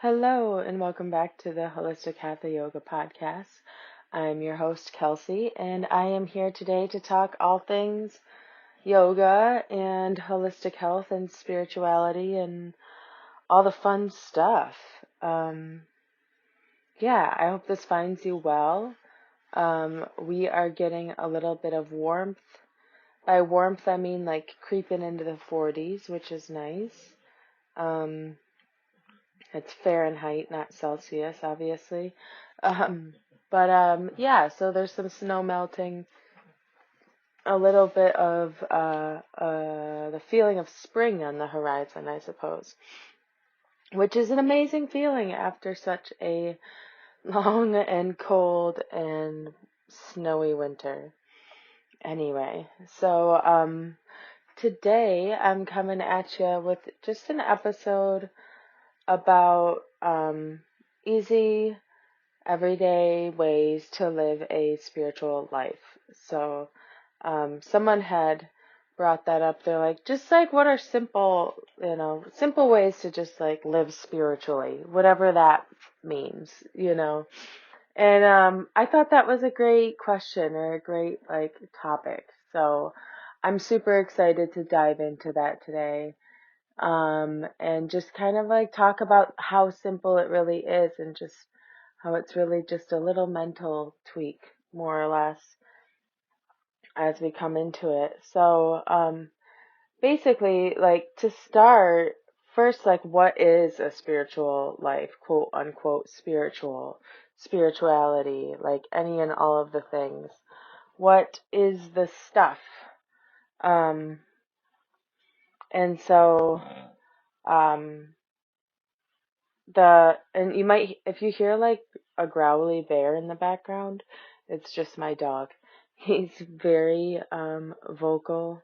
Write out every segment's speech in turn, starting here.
Hello, and welcome back to the Holistic Hatha Yoga podcast. I'm your host, Kelsey, and I am here today to talk all things yoga and holistic health and spirituality and all the fun stuff. I hope this finds you well. We are getting a little bit of warmth. By warmth, I mean like creeping into the 40s, which is nice. It's Fahrenheit, not Celsius, obviously. So there's some snow melting, a little bit of the feeling of spring on the horizon, I suppose, which is an amazing feeling after such a long and cold and snowy winter. Anyway, today I'm coming at you with just an episode about easy, everyday ways to live a spiritual life. So, someone had brought that up. They're like, just like, what are simple ways to just like live spiritually, whatever that means. And I thought that was a great question or a great like topic. So I'm super excited to dive into that today. And just kind of like talk about how simple it really is and just how it's really just a little mental tweak, more or less, as we come into it. So, basically, like to start, first, like what is a spiritual life, quote unquote, spirituality, like any and all of the things. What is the stuff? Um, and so, um, and you might, if you hear like a growly bear in the background, it's just my dog. He's very vocal,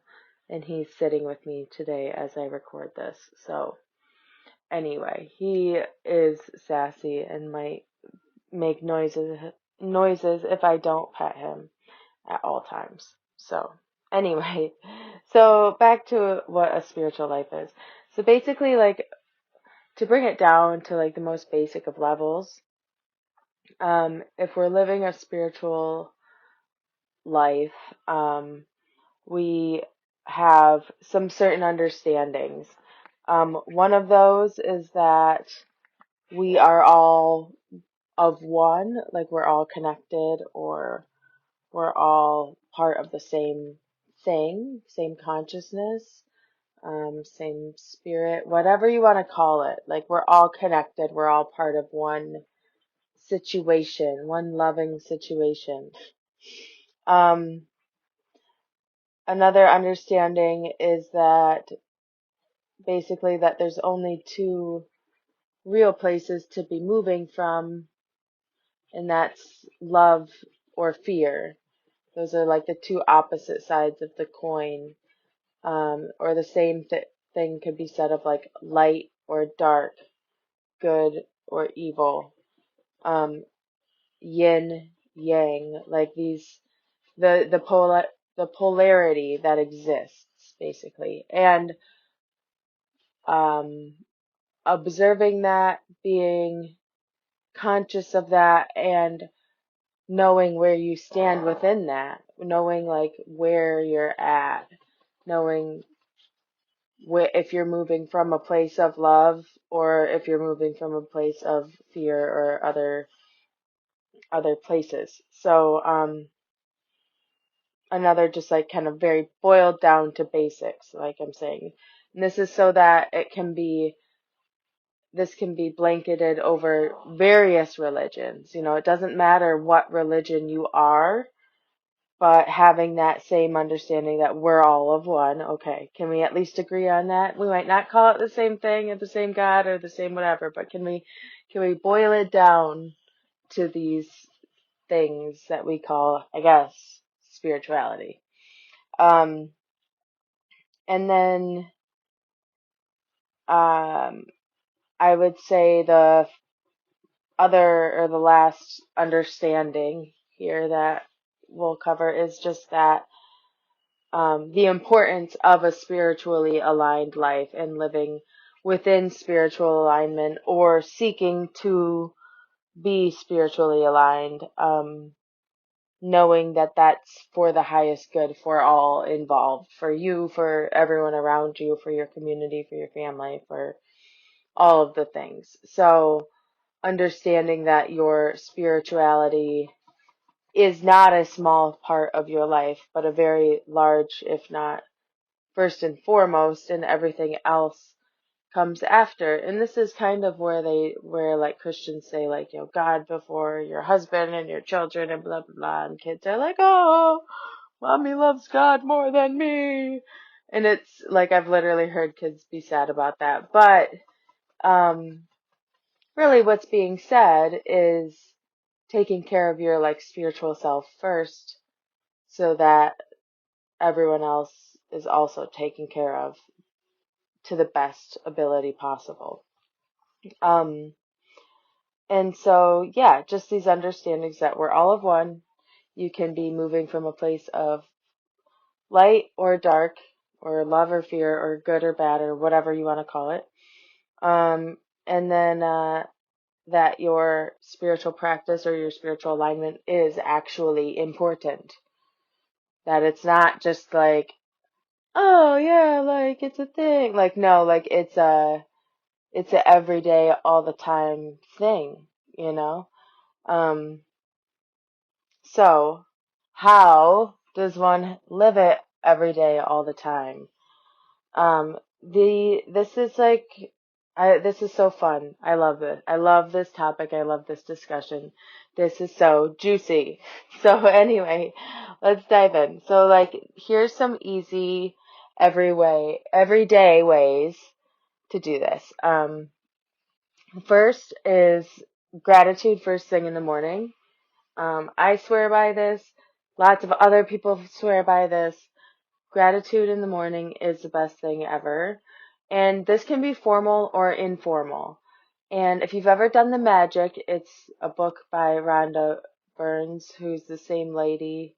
and he's sitting with me today as I record this. So anyway, he is sassy and might make noises if I don't pet him at all times. So anyway, so back to what a spiritual life is. So basically, like, to bring it down to like the most basic of levels, if we're living a spiritual life, we have some certain understandings. One of those is that we are all of one, like we're all connected, or we're all part of the same thing, same consciousness, same spirit, whatever you want to call it. Like we're all connected, we're all part of one situation, one loving situation. Um, Another understanding is that basically that there's only two real places to be moving from, and that's love or fear. Those are like the two opposite sides of the coin. Or the same thing could be said of like light or dark, good or evil, yin, yang, like these, the polarity that exists basically. And, um, observing that, being conscious of that, and knowing where you stand within that, knowing like where you're at, knowing if you're moving from a place of love or if you're moving from a place of fear or other places. So another just like kind of very boiled down to basics, like I'm saying. And this is so that this can be blanketed over various religions. It doesn't matter what religion you are, but having that same understanding that we're all of one. Okay, can we at least agree on that? We might not call it the same thing or the same God or the same whatever, but can we boil it down to these things that we call, I guess, spirituality? Um, and then I would say the last understanding here that we'll cover is just that the importance of a spiritually aligned life and living within spiritual alignment or seeking to be spiritually aligned, knowing that that's for the highest good for all involved, for you, for everyone around you, for your community, for your family, for all of the things. So understanding that your spirituality is not a small part of your life, but a very large, if not first and foremost, and everything else comes after. And this is kind of where like Christians say, like, God before your husband and your children and blah blah blah, and kids are like, oh, mommy loves God more than me. And it's like, I've literally heard kids be sad about that. But really what's being said is taking care of your like spiritual self first, so that everyone else is also taken care of to the best ability possible. Um, and so, yeah, just these understandings that we're all of one. You can be moving from a place of light or dark, or love or fear, or good or bad, or whatever you want to call it. And then that your spiritual practice or your spiritual alignment is actually important. That it's not just like, oh yeah, like it's a thing. Like, no, like it's a everyday, all the time thing, you know? Um, so how does one live it every day, all the time? This is like, this is so fun. I love it. I love this topic. I love this discussion. This is so juicy. So anyway, let's dive in. So like, here's some easy, everyday ways to do this. First is gratitude first thing in the morning. I swear by this. Lots of other people swear by this. Gratitude in the morning is the best thing ever. And this can be formal or informal. And if you've ever done The Magic, it's a book by Rhonda Burns, who's the same lady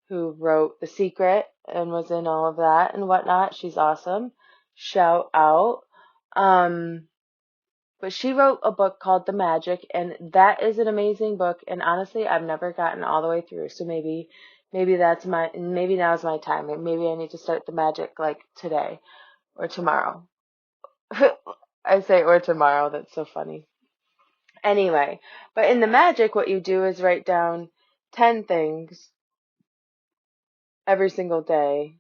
who wrote The Secret and was in all of that and whatnot. She's awesome. Shout out. But she wrote a book called The Magic, and that is an amazing book. And honestly, I've never gotten all the way through. So maybe maybe now's my time. Maybe I need to start The Magic like today or tomorrow. I say or tomorrow. That's so funny. Anyway, but in The Magic, what you do is write down 10 things every single day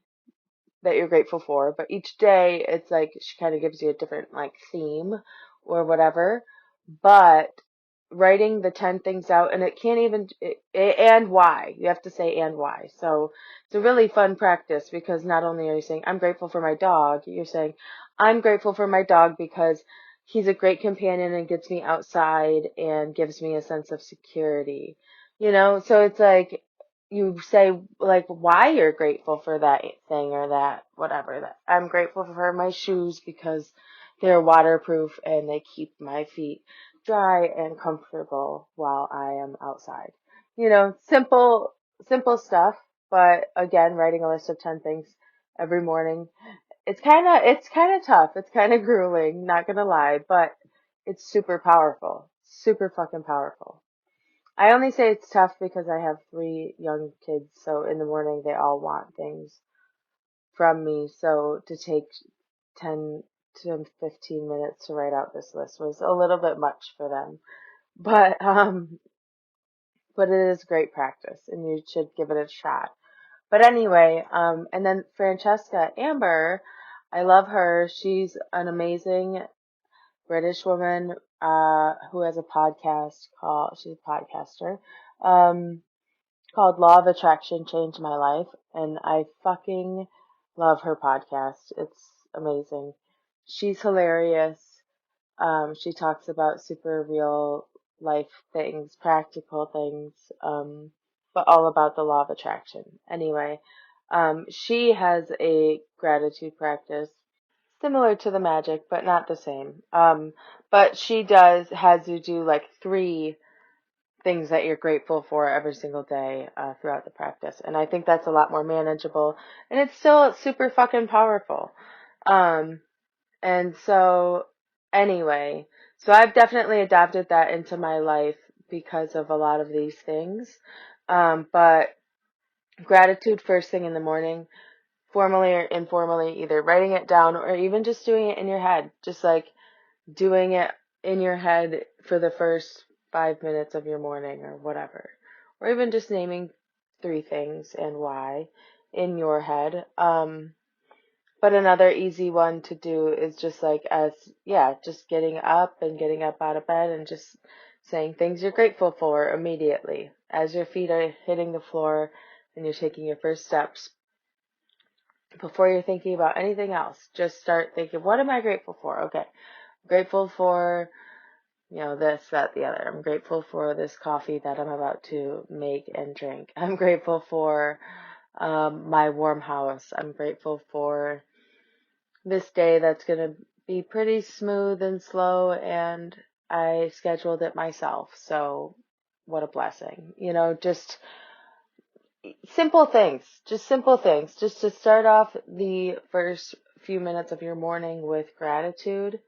that you're grateful for, but each day it's like she kind of gives you a different like theme or whatever. But writing the 10 things out, and it can't even and why. You have to say and why. So it's a really fun practice, because not only are you saying I'm grateful for my dog, you're saying I'm grateful for my dog because he's a great companion and gets me outside and gives me a sense of security. So it's like you say like why you're grateful for that thing or that whatever. That I'm grateful for my shoes because they're waterproof and they keep my feet dry and comfortable while I am outside. Simple stuff, but again, writing a list of 10 things every morning. It's kind of tough. It's kind of grueling, not going to lie, but it's super powerful. Super fucking powerful. I only say it's tough because I have 3 young kids, so in the morning they all want things from me. So to take 10 to 15 minutes to write out this list was a little bit much for them. But it is great practice and you should give it a shot. But anyway, and then Francesca Amber, I love her. She's an amazing British woman, who has a podcast she's a podcaster, um, called Law of Attraction Changed My Life. And I fucking love her podcast. It's amazing. She's hilarious. She talks about super real life things, practical things, but all about the law of attraction. Anyway, she has a gratitude practice similar to the magic, but not the same. But she has you do like 3 things that you're grateful for every single day, throughout the practice. And I think that's a lot more manageable, and it's still super fucking powerful. Um, And so, anyway, so I've definitely adapted that into my life because of a lot of these things. But gratitude first thing in the morning, formally or informally, either writing it down or even just doing it in your head, just like doing it in your head for the first 5 minutes of your morning or whatever, or even just naming 3 things and why in your head. But another easy one to do is just like just getting up out of bed and just saying things you're grateful for immediately as your feet are hitting the floor and you're taking your first steps. Before you're thinking about anything else, just start thinking, what am I grateful for? Okay, I'm grateful for, this, that, the other. I'm grateful for this coffee that I'm about to make and drink. I'm grateful for my warm house. I'm grateful for this day that's going to be pretty smooth and slow, and I scheduled it myself. So what a blessing. Just simple things, just to start off the first few minutes of your morning with gratitude,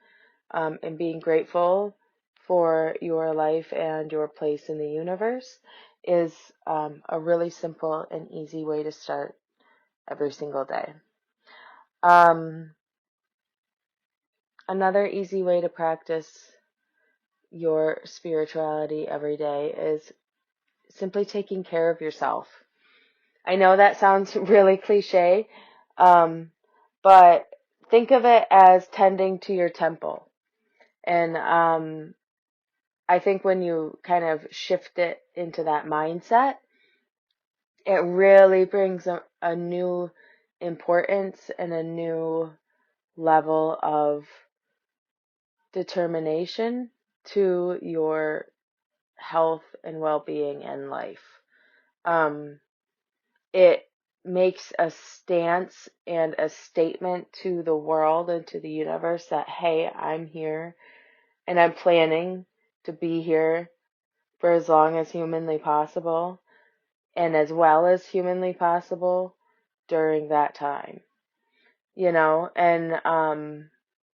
and being grateful for your life and your place in the universe is a really simple and easy way to start every single day. Another easy way to practice your spirituality every day is simply taking care of yourself. I know that sounds really cliche, but think of it as tending to your temple. And I think when you kind of shift it into that mindset, it really brings a new importance and a new level of determination to your health and well-being and life. It makes a stance and a statement to the world and to the universe that, hey, I'm here and I'm planning to be here for as long as humanly possible and as well as humanly possible during that time,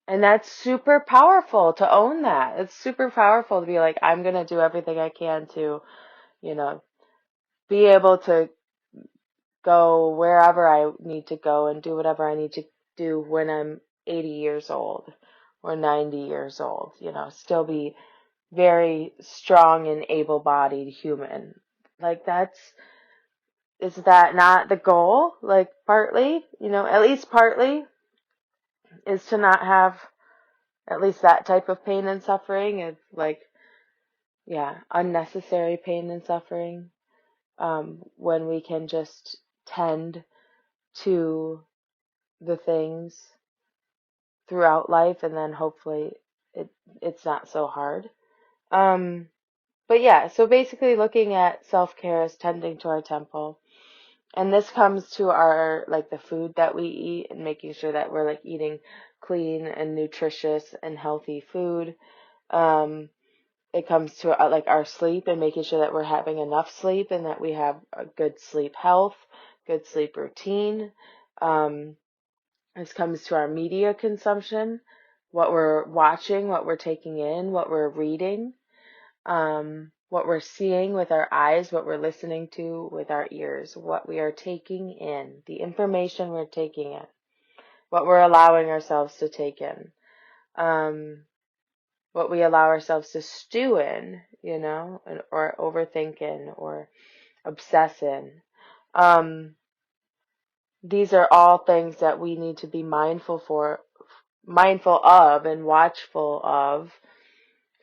and that's super powerful to own that. It's super powerful to be like, I'm going to do everything I can to, you know, be able to go wherever I need to go and do whatever I need to do when I'm 80 years old or 90 years old, still be very strong and able-bodied human. Like is that not the goal? Like partly, at least partly is to not have at least that type of pain and suffering is like, unnecessary pain and suffering, when we can just tend to the things throughout life, and then hopefully it's not so hard. But yeah, so basically looking at self-care as tending to our temple. And this comes to our, like, the food that we eat and making sure that we're, like, eating clean and nutritious and healthy food. It comes to, like, our sleep and making sure that we're having enough sleep and that we have a good sleep health, good sleep routine. This comes to our media consumption, what we're watching, what we're taking in, what we're reading, what we're seeing with our eyes, what we're listening to with our ears, what we are taking in, the information we're taking in, what we're allowing ourselves to take in, what we allow ourselves to stew in, or overthink in, or obsess in. These are all things that we need to be mindful of and watchful of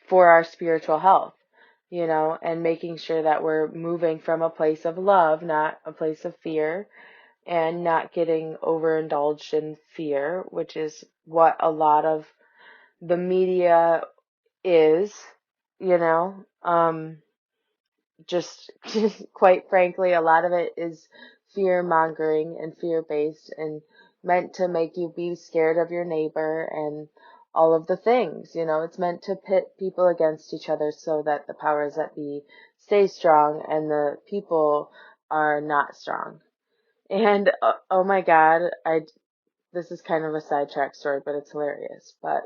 for our spiritual health, and making sure that we're moving from a place of love, not a place of fear, and not getting overindulged in fear, which is what a lot of the media is, you know, um, just quite frankly, a lot of it is fear mongering and fear based and meant to make you be scared of your neighbor and all of the things. It's meant to pit people against each other so that the powers that be stay strong and the people are not strong. And oh my God, this is kind of a sidetrack story, but it's hilarious. But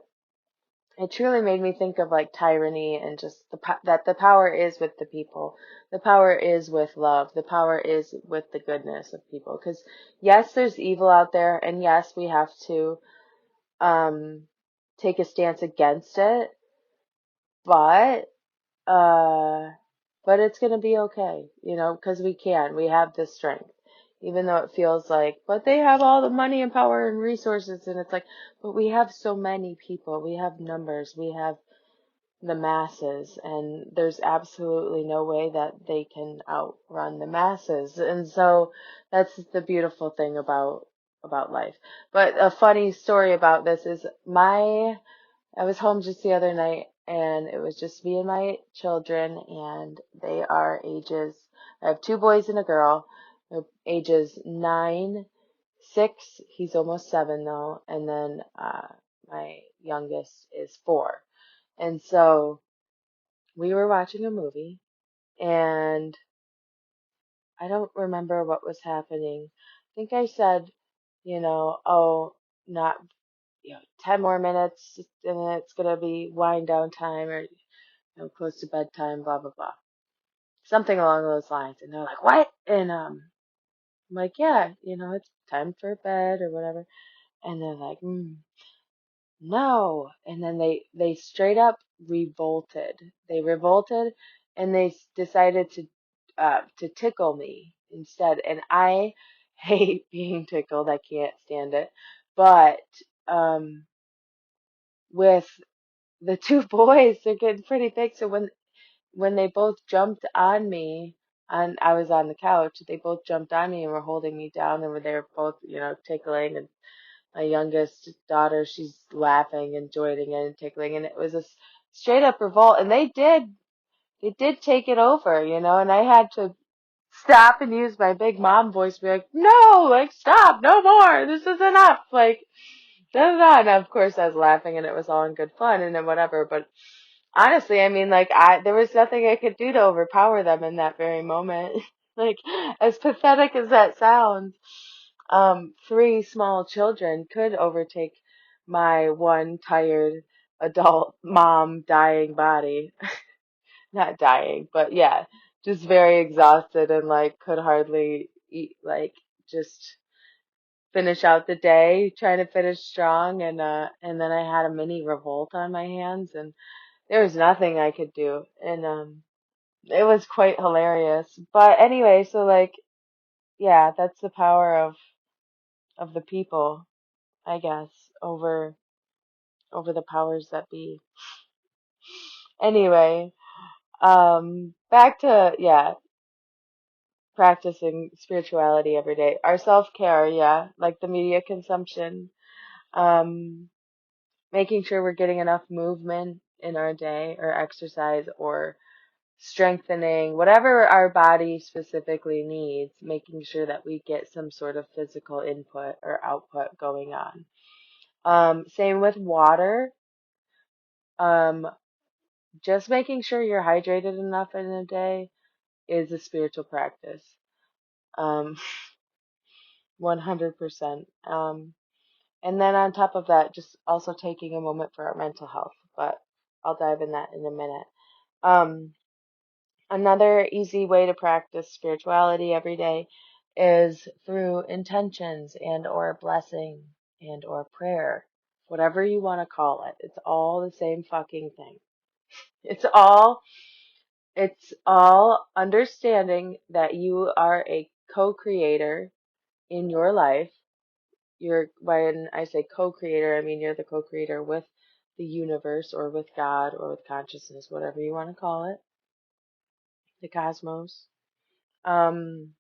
it truly made me think of like tyranny and just that the power is with the people. The power is with love. The power is with the goodness of people. Because yes, there's evil out there, and yes, we have to um, take a stance against it. But uh, but it's gonna be okay, because we can. We have this strength. Even though it feels like, but they have all the money and power and resources, and it's like, but we have so many people. We have numbers. We have the masses, and there's absolutely no way that they can outrun the masses. And so that's the beautiful thing about life. But a funny story about this is I was home just the other night, and it was just me and my children, and they are ages, I have two boys and a girl. They're ages 9, 6, he's almost 7 though, and then my youngest is 4. And so we were watching a movie, and I don't remember what was happening. I think I said, oh, not, 10 more minutes, and then it's going to be wind down time, or, close to bedtime, blah, blah, blah. Something along those lines. And they're like, what? And I'm like, yeah, it's time for bed or whatever. And they're like, no. And then they straight up revolted. They revolted, and they decided to tickle me instead. And I hate being tickled. I can't stand it. But with the two boys, they're getting pretty big. So when they both jumped on me, and I was on the couch, they both jumped on me and were holding me down, and they were both, tickling. And my youngest daughter, she's laughing and joining in and tickling, and it was a straight up revolt. And they did take it over, and I had to stop and use my big mom voice to be like, no, like, stop, no more, this is enough, like, da da da. And of course I was laughing, and it was all in good fun and then whatever. But honestly, I mean, like, there was nothing I could do to overpower them in that very moment. Like, as pathetic as that sounds, 3 small children could overtake my one tired adult mom dying body. Not dying, but yeah, just very exhausted, and like could hardly eat, like, just finish out the day, trying to finish strong. And then I had a mini revolt on my hands, and there was nothing I could do. And it was quite hilarious. But anyway, so like, yeah, that's the power of the people, I guess, over the powers that be. Anyway, back to, yeah, practicing spirituality every day. Our self-care, yeah, like the media consumption, um, making sure we're getting enough movement in our day, or exercise, or strengthening, whatever our body specifically needs, making sure that we get some sort of physical input or output going on. Same with water. Um, just making sure you're hydrated enough in a day is a spiritual practice. Um, 100%. And then on top of that, just also taking a moment for our mental health. But I'll dive in that in a minute. Um, Another easy way to practice spirituality every day is through intentions and or blessing and or prayer. Whatever you want to call it. It's all the same fucking thing. It's all it's all understanding that you are a co-creator in your life. When I say co-creator, I mean you're the co-creator with the universe, or with God, or with consciousness, whatever you want to call it, the cosmos. Um,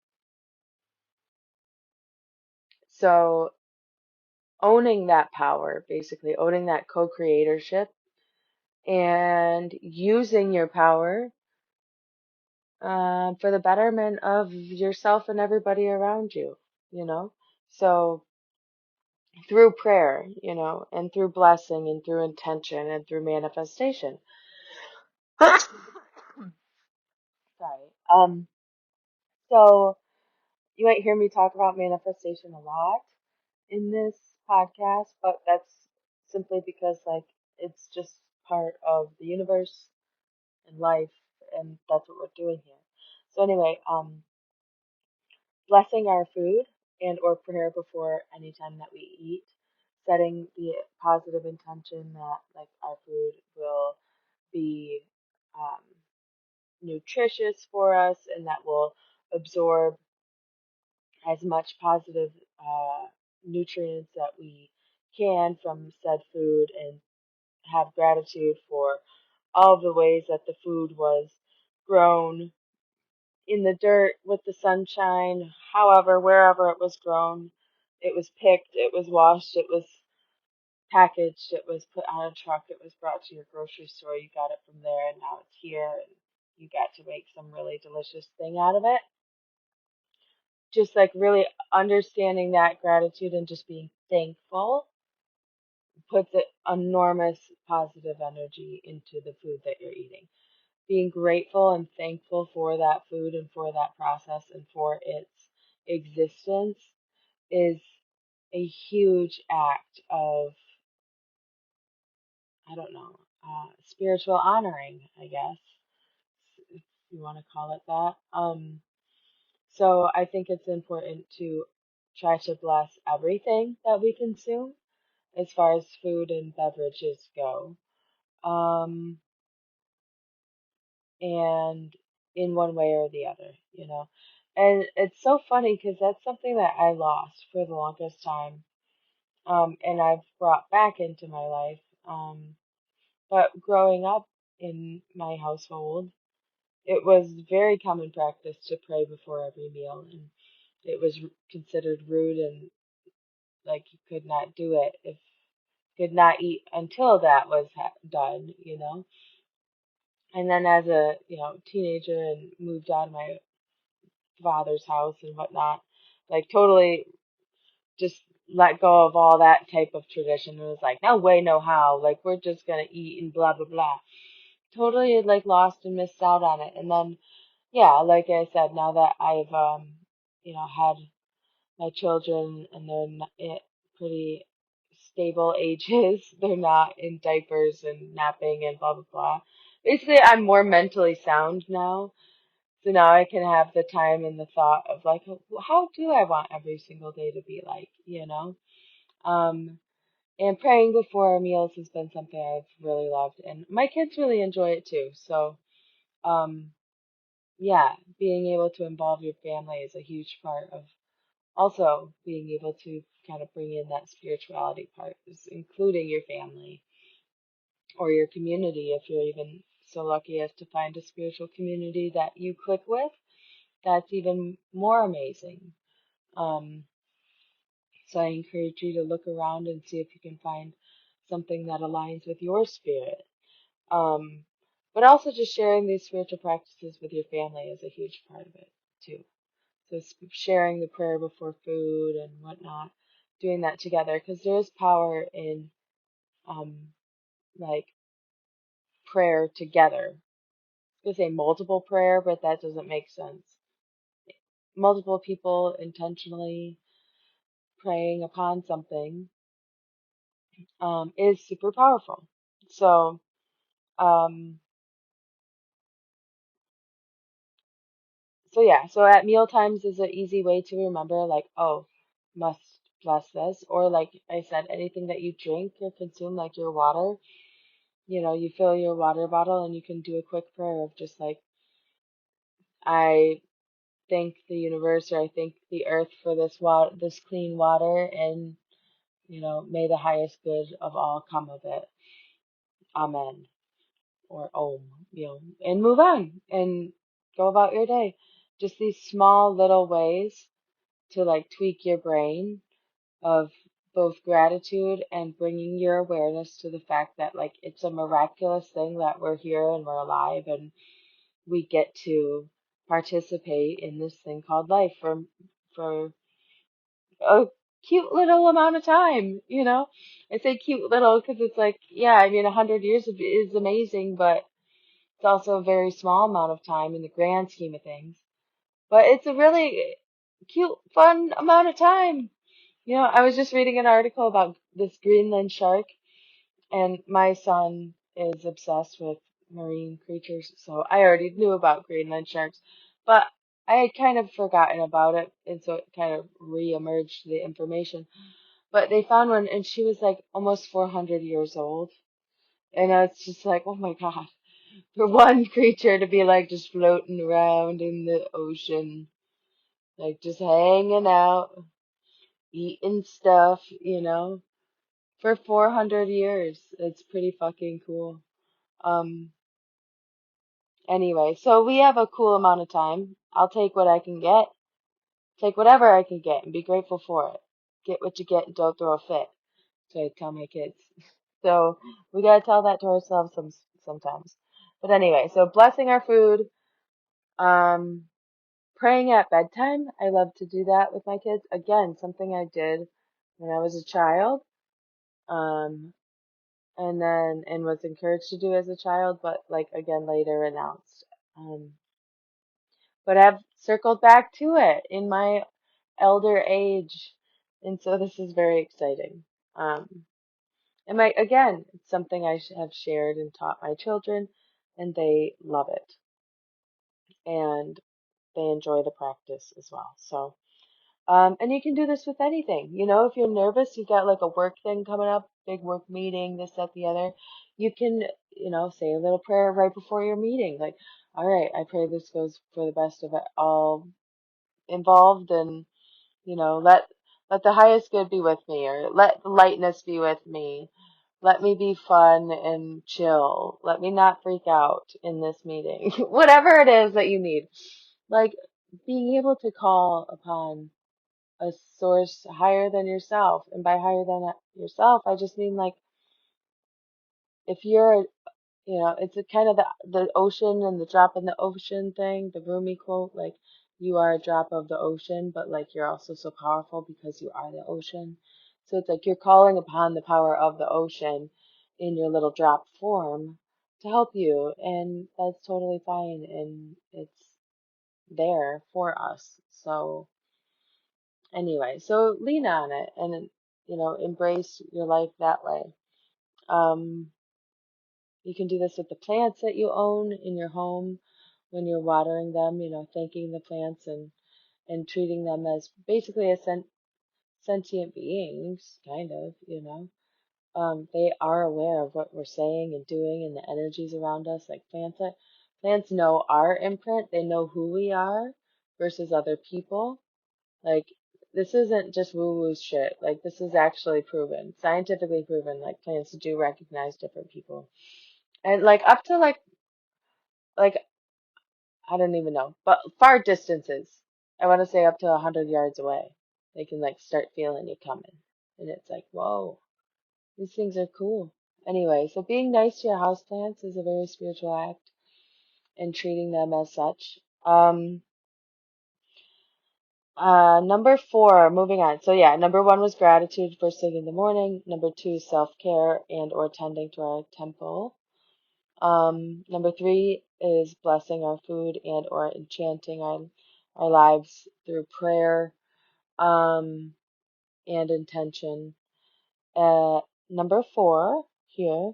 so owning that power, basically owning that co-creatorship, and using your power for the betterment of yourself and everybody around you, you know? So through prayer, and through blessing, and through intention, and through manifestation. Sorry. So you might hear me talk about manifestation a lot in this podcast, but that's simply because like it's just part of the universe and life, and that's what we're doing here. So anyway, blessing our food and or prayer before any time that we eat, setting the positive intention that like our food will be um, nutritious for us and that will absorb as much positive nutrients that we can from said food, and have gratitude for all the ways that the food was grown in the dirt with the sunshine, however, wherever it was grown. It was picked, it was washed, it was packaged, it was put on a truck, it was brought to your grocery store, you got it from there, and now it's here, and you got to make some really delicious thing out of it. Just like really understanding that gratitude and just being thankful puts an enormous positive energy into the food that you're eating. Being grateful and thankful for that food and for that process and for its existence is a huge act of, I don't know, spiritual honoring, I guess, if you want to call it that. So I think it's important to try to bless everything that we consume as far as food and beverages go. Um, and in one way or the other, you know. And it's so funny because that's something that I lost for the longest time, and I've brought back into my life. But growing up in my household, it was very common practice to pray before every meal, and it was considered rude and like you could not do it if could not eat until that was done, you know. And then as a teenager and moved out of my father's house and whatnot, like totally just let go of all that type of tradition. It was like, no way, no how. Like we're just gonna eat and blah blah blah. Totally like lost and missed out on it. And then yeah, like I said, now that I've had my children and they're at pretty stable ages, they're not in diapers and napping and blah blah blah. Basically, I'm more mentally sound now. So now I can have the time and the thought of like, how do I want every single day to be like, you know? Um, and praying before meals has been something I've really loved, and my kids really enjoy it too. So, um, yeah, being able to involve your family is a huge part of also being able to kind of bring in that spirituality part, is including your family or your community if you're even so lucky as to find a spiritual community that you click with. That's even more amazing. Um, so I encourage you to look around and see if you can find something that aligns with your spirit. Um, but also just sharing these spiritual practices with your family is a huge part of it too. So sharing the prayer before food and whatnot, doing that together, because there is power in um, like prayer together. I was gonna say multiple prayer, but that doesn't make sense. Multiple people intentionally praying upon something is super powerful. So, um, so yeah, so at meal times is an easy way to remember, like, oh, must bless this, or like I said, anything that you drink or consume, like your water, you fill your water bottle and you can do a quick prayer of just like, I thank the universe or I thank the earth for this water, this clean water, and may the highest good of all come of it. Amen. Or and move on and go about your day. Just these small little ways to like tweak your brain of both gratitude and bringing your awareness to the fact that like it's a miraculous thing that we're here and we're alive and we get to participate in this thing called life for a cute little amount of time, you know? I say cute little because it's like, yeah, I mean, 100 years is amazing, but it's also a very small amount of time in the grand scheme of things. But it's a really cute, fun amount of time, I was just reading an article about this Greenland shark, and my son is obsessed with marine creatures, so I already knew about Greenland sharks, but I had kind of forgotten about it, and so it kind of re-emerged the information. But they found one, and she was like almost 400 years old, and it's just like, oh my God, for one creature to be like just floating around in the ocean, like just hanging out, eating stuff, for 400 years. It's pretty fucking cool. Um, anyway, so we have a cool amount of time. I'll take what I can get, take whatever I can get, and be grateful for it. Get what you get and don't throw a fit. So I tell my kids. So we gotta tell that to ourselves sometimes. But anyway, so blessing our food, um, praying at bedtime. I love to do that with my kids. Again, something I did when I was a child. Um, and was encouraged to do as a child, but like again later renounced. Um, but I've circled back to it in my elder age, and so this is very exciting. Um, and again, it's something I have shared and taught my children, and they love it, and they enjoy the practice as well. So. And you can do this with anything. If you're nervous, you got like a work thing coming up, big work meeting, this, that, the other. You can, say a little prayer right before your meeting. Like, all right, I pray this goes for the best of it, all involved, and, let the highest good be with me, or let the lightness be with me. Let me be fun and chill. Let me not freak out in this meeting. Whatever it is that you need. Like, being able to call upon a source higher than yourself. And by higher than yourself, I just mean like if you're, it's a kind of the ocean and the drop in the ocean thing, the Rumi quote, like you are a drop of the ocean, but like you're also so powerful because you are the ocean. So it's like you're calling upon the power of the ocean in your little drop form to help you, and that's totally fine, and it's there for us. So anyway, so lean on it and, embrace your life that way. Um, you can do this with the plants that you own in your home when you're watering them, thanking the plants and treating them as basically as sentient beings, kind of, they are aware of what we're saying and doing and the energies around us, like plants know our imprint, they know who we are versus other people. Like, this isn't just woo-woo shit. Like, this is actually proven, scientifically proven. Like, plants do recognize different people. And, like, up to, like, I don't even know, but far distances. I want to say up to 100 yards away. They can, like, start feeling you coming. And it's like, whoa, these things are cool. Anyway, so being nice to your houseplants is a very spiritual act and treating them as such. Number four, moving on. So yeah, number one was gratitude first thing in the morning. Number two, self-care and or tending to our temple. Number three is blessing our food and or enchanting our lives through prayer, and intention. Number four here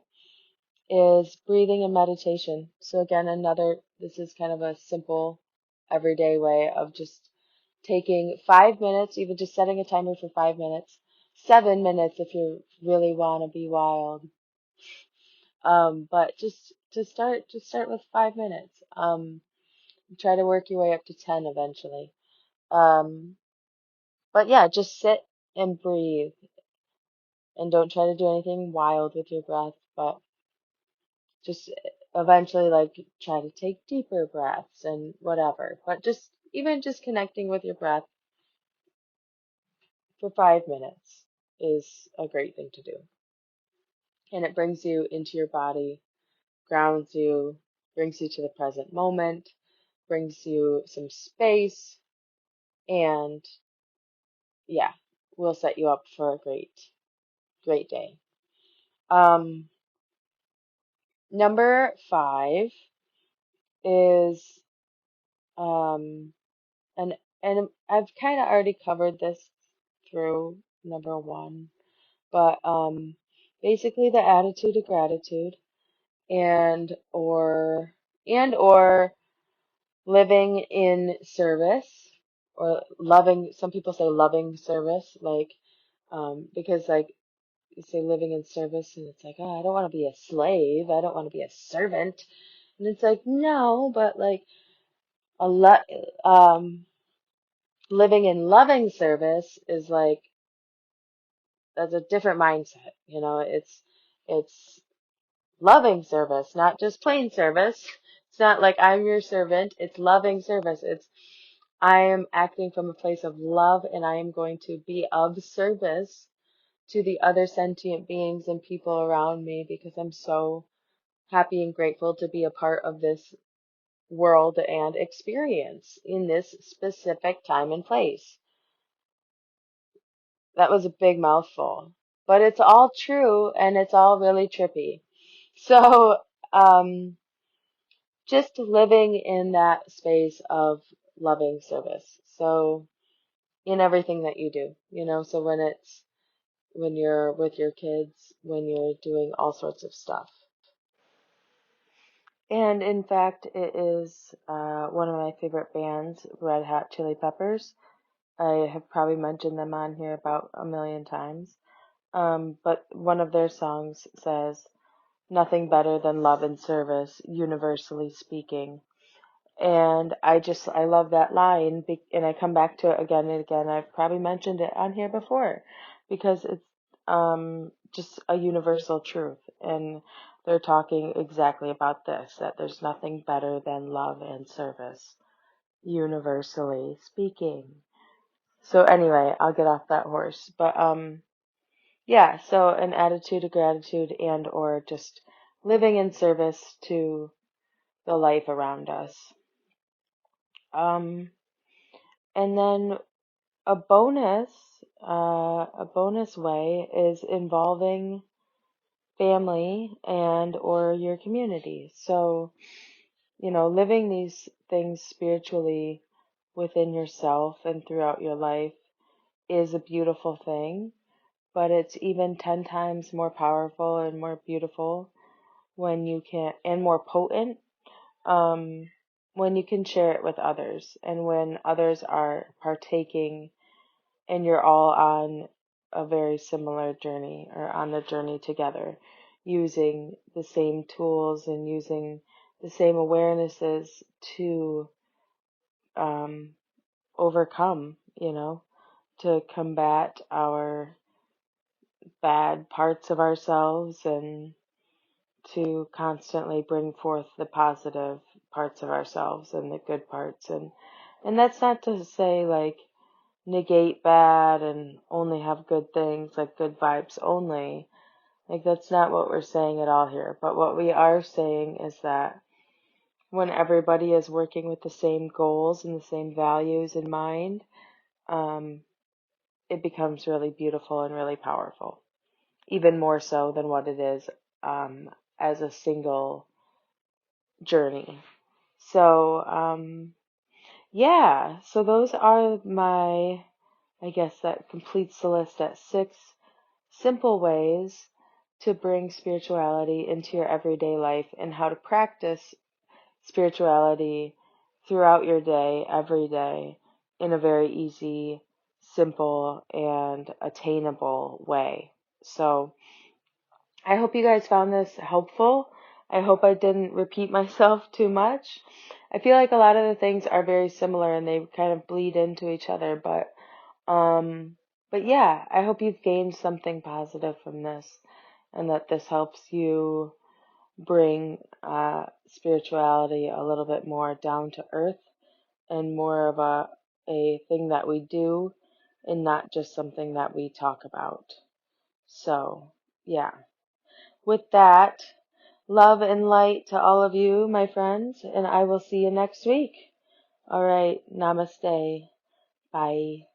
is breathing and meditation. So again, this is kind of a simple everyday way of just taking 5 minutes, even just setting a timer for 5 minutes, 7 minutes if you really want to be wild. But just start with 5 minutes. Try to work your way up to 10 eventually. Um, but yeah, just sit and breathe and don't try to do anything wild with your breath, but just eventually like try to take deeper breaths and whatever. But just connecting with your breath for 5 minutes is a great thing to do. And it brings you into your body, grounds you, brings you to the present moment, brings you some space, and yeah, will set you up for a great day. Um, Number five is um, and I've kind of already covered this through number one. But basically the attitude of gratitude and or living in service or loving. Some people say loving service, like because like you say living in service, and it's like, oh, I don't want to be a slave. I don't want to be a servant. And it's like, no, but like a um, living in loving service is like that's a different mindset. It's loving service, not just plain service. It's not like I'm your servant. It's loving service. It's I am acting from a place of love, and I am going to be of service to the other sentient beings and people around me because I'm so happy and grateful to be a part of this world and experience in this specific time and place. That was a big mouthful, but it's all true and it's all really trippy. So, um, just living in that space of loving service. So, in everything that you do, so when you're with your kids, when you're doing all sorts of stuff. And in fact, it is one of my favorite bands, Red Hot Chili Peppers. I have probably mentioned them on here about a million times. But one of their songs says, nothing better than love and service, universally speaking. And I love that line, and I come back to it again and again. I've probably mentioned it on here before because it's just a universal truth. And they're talking exactly about this, that there's nothing better than love and service, universally speaking. So anyway, I'll get off that horse. But yeah, so an attitude of gratitude and or just living in service to the life around us. Um, and then a bonus way is involving family and or your community. So, living these things spiritually within yourself and throughout your life is a beautiful thing, but it's even 10 times more powerful and more beautiful when you can, and more potent, um, when you can share it with others and when others are partaking and you're all on a very similar journey or on the journey together, using the same tools and using the same awarenesses to um, overcome, to combat our bad parts of ourselves and to constantly bring forth the positive parts of ourselves and the good parts. And that's not to say like negate bad and only have good things, like good vibes only. Like that's not what we're saying at all here. But what we are saying is that when everybody is working with the same goals and the same values in mind, um, it becomes really beautiful and really powerful. Even more so than what it is as a single journey. So, yeah, so those are I guess that completes the list at 6 simple ways to bring spirituality into your everyday life and how to practice spirituality throughout your day, every day, in a very easy, simple, and attainable way. So, I hope you guys found this helpful. I hope I didn't repeat myself too much. I feel like a lot of the things are very similar and they kind of bleed into each other, but yeah, I hope you've gained something positive from this and that this helps you bring spirituality a little bit more down to earth and more of a thing that we do and not just something that we talk about. So, yeah. With that, love and light to all of you, my friends, and I will see you next week. All right, namaste. Bye.